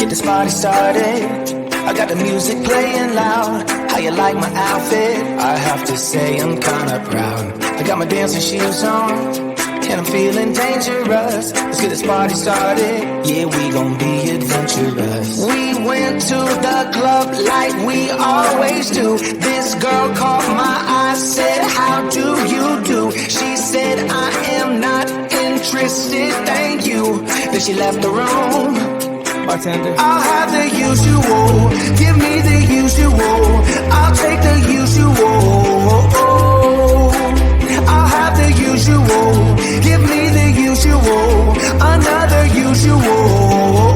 get this party started. I got the music playing loud. How you like my outfit? I have to say I'm kinda proud. I got my dancing shoes on, and I'm feeling dangerous. Let's get this party started. Yeah, we gon' be adventurous. We went to the club like we always do. This girl caught my eye, said, how do you do? She said, I am not interested, thank you. Then she left the room. Bartender, I'll have the usual. Give me the usual. I'll take the usual. I'll have the usual. Give me the usual. Another usual.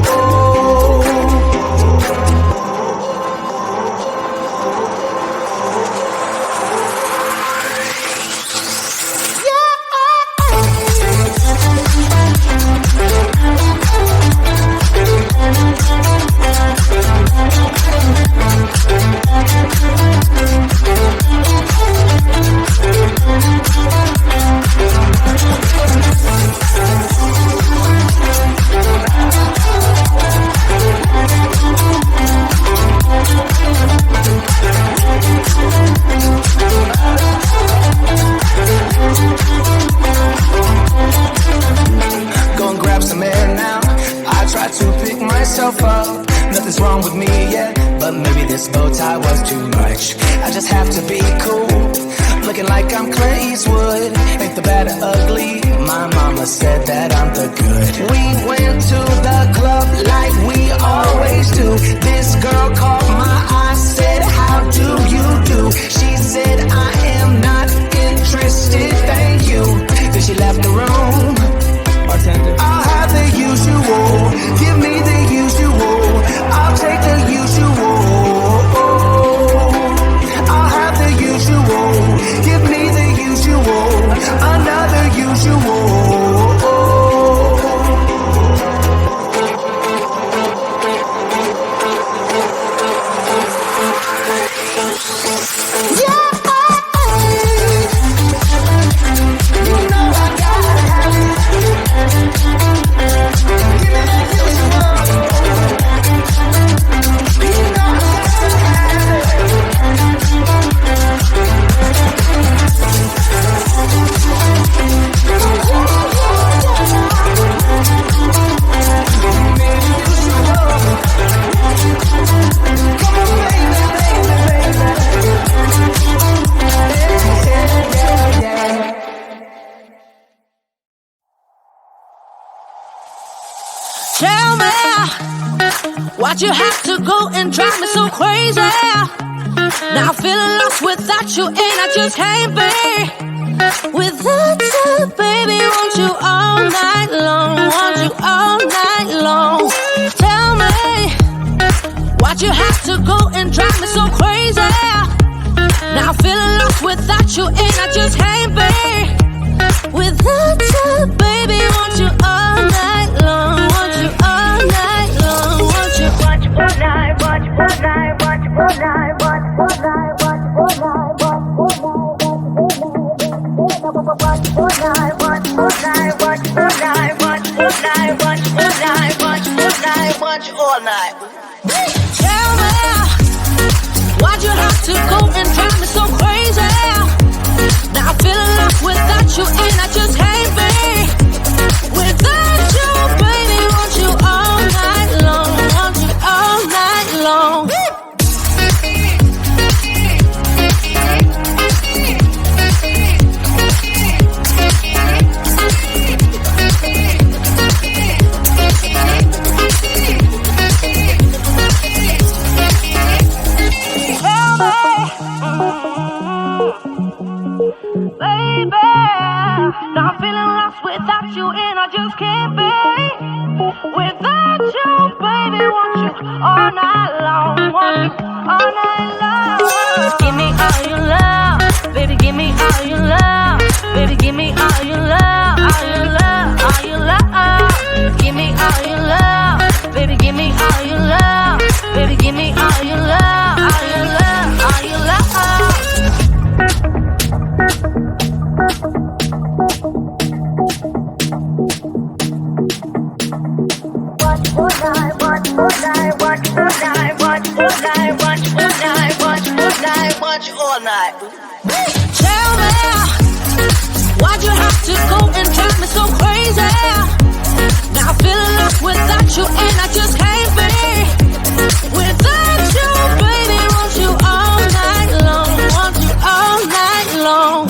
Up. Nothing's wrong with me yet, but maybe this bow tie was too much. I just have to be cool, looking like I'm Clint Eastwood. Ain't the bad or ugly, my mama said that I'm the good. We went to the club like we always do. This girl caught my eye, said, how do you do? She said, I am not interested, thank you. Then she left the room. Bartender, I'll have the usual. Give me the usual. I'll take the usual. I'll have the usual. Give me the usual. Another usual. Why'd you have to go and drive me so crazy? Now I'm feeling lost without you, and I just can't be without you, baby. Want you all night long, want you all night long. Tell me, why'd you have to go and drive me so crazy? Now I'm feeling lost without you, and I just can't be without you, baby. Want you all night long, want you all night long, want you. Watch all night, watch all night, watch all night, watch all night, watch all night, watch all night, watch all night, watch all night, watch all night, watch all night, watch all night, watch all night. Tell me, why'd you have to go and drive me so crazy? Now I'm feeling lost without you, and I just can't be without you, baby. Want you all night long, want you all night long. Baby, now I'm feeling lost without you, and I just can't be without you, baby. Want you all night long, want you all night long. Give me all your love, baby. Give me all your love, baby. Give me all your love, all your love, all your love. Give me all your love, baby. Give me all your love, baby. Give me all your love, all your love, all your love. Watch all night, watch all night. Tell me, why'd you have to go and drive me so crazy? Now I'm feeling lost without you, and I just can't be without you, baby. Want you all night long, want you all night long.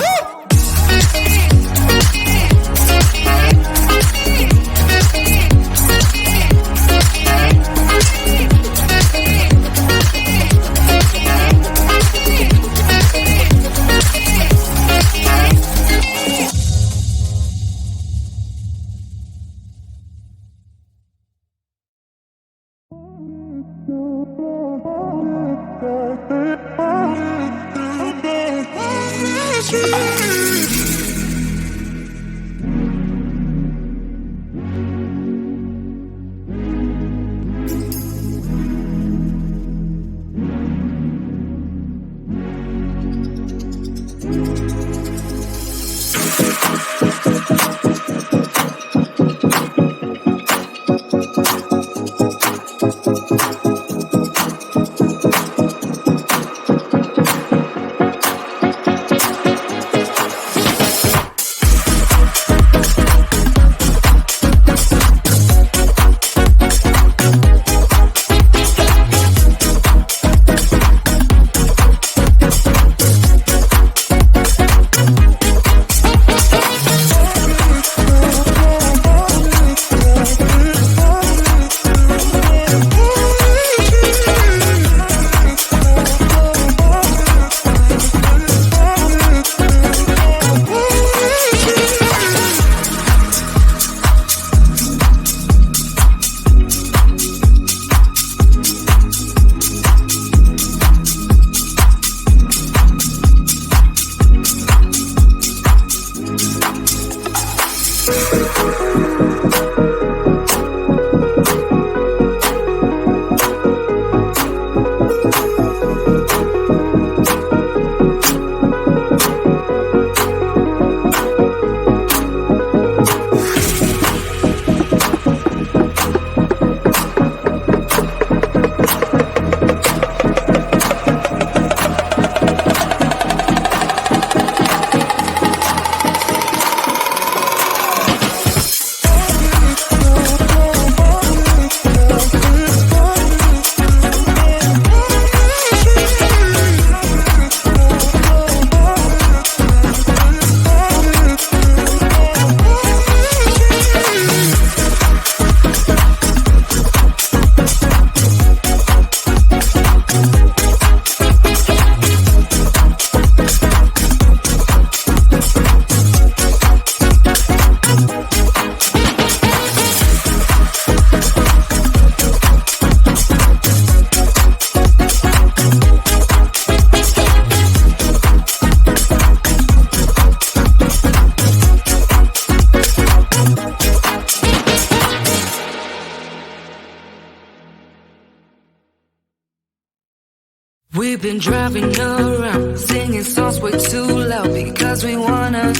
We've been driving around, singing songs way too loud because we wanna.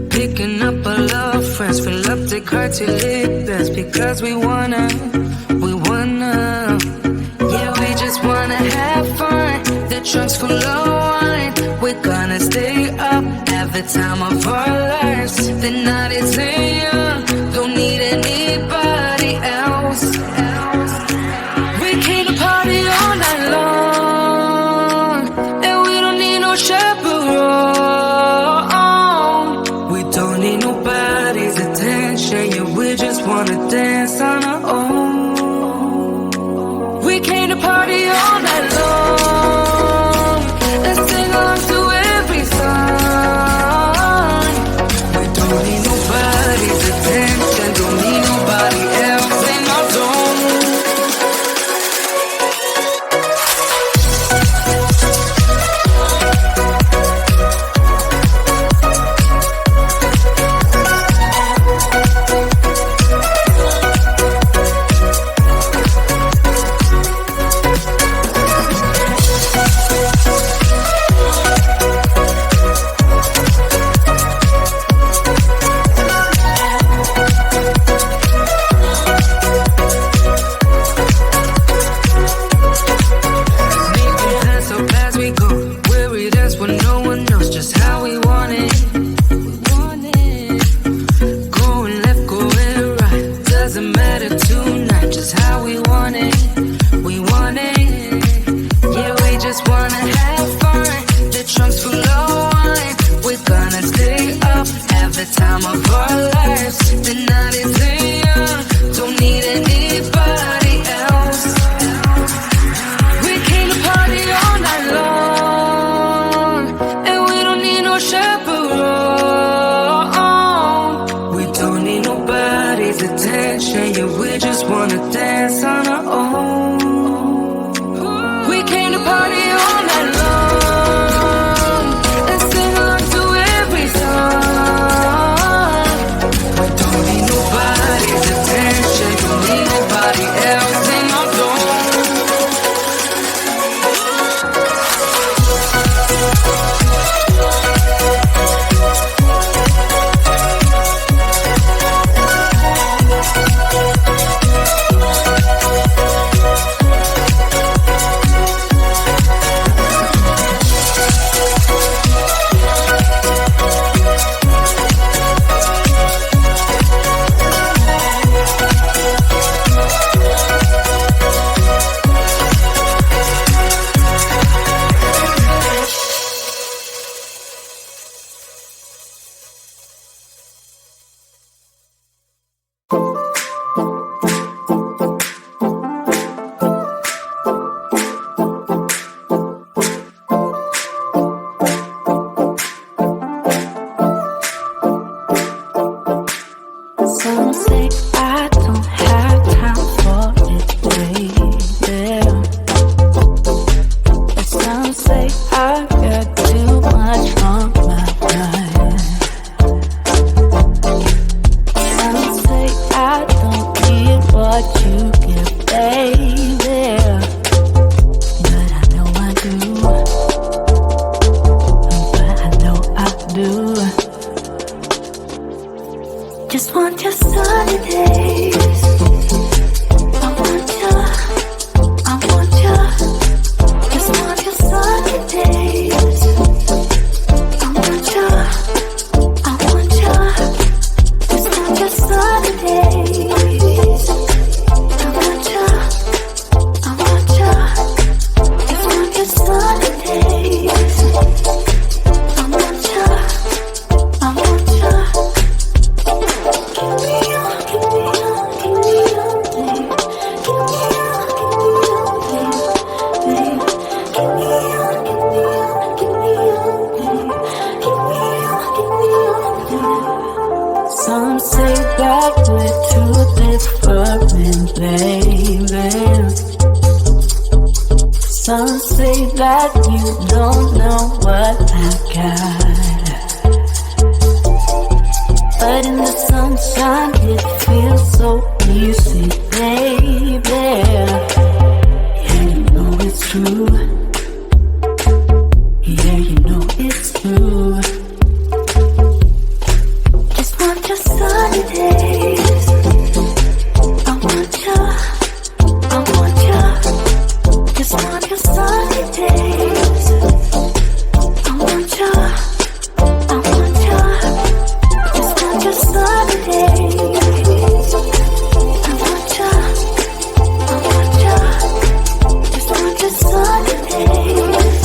Picking up all our friends, fill up the car till it bends because we wanna. Yeah, we just wanna have fun. The trunk's full of wine. We're gonna stay up, have the time of our lives. The night is young, don't need anybody else. We came to party all night long, and we don't need no chaperone. We don't need nobody's attention, yeah, we just wanna dance on our own. We came to party all night long, and sing along to every song. We don't need nobody's attention, don't need nobody else in our zone. nobody's attention. Yeah, we just wanna dance on our own. We came to party all night long and sing along to every song. We don't need nobody's attention. Don't need nobody else in our zone. Some say I don't have time for it, baby. And some say I got too much on my mind. Some say I don't get what you get, baby. But I know I do. But I know I do. Just want your sunny days. I want ya, I want ya. Just want your sunny days. I want ya, I want ya. Just want your sunny days. I want ya, I want ya. Just want your sunny days. I want ya, I want ya. Some say that we're too different, baby. Some say that you don't know what I got. But in the sunshine it feels so easy, baby. Yeah, you know it's true. Yeah, you know it's true. Just want your sunny days. I want ya, I want ya. Just want your sunny days. I want ya, I want ya. Just want your sunny days. I want ya, I want ya. Just want your sunny days.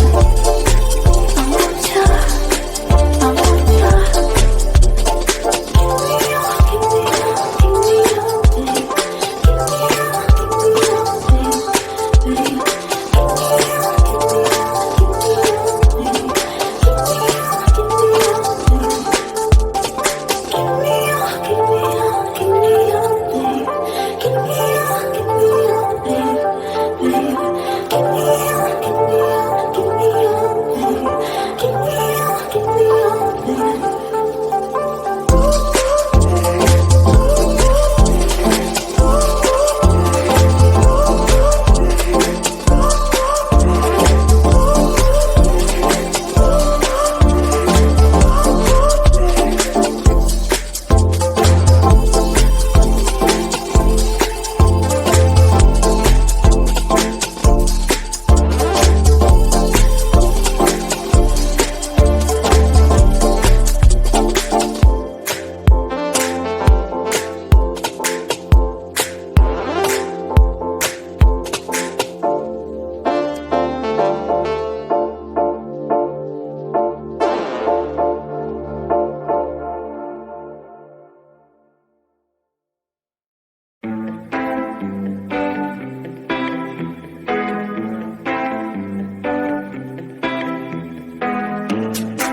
I want ya, I want ya.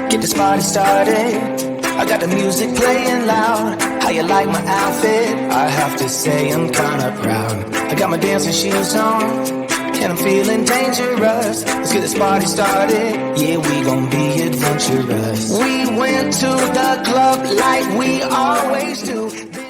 Get this party started. I got the music playing loud. How you like my outfit? I have to say I'm kinda proud. I got my dancing shoes on, and I'm feeling dangerous. Let's get this party started. Yeah, we gon' be adventurous. We went to the club like we always do.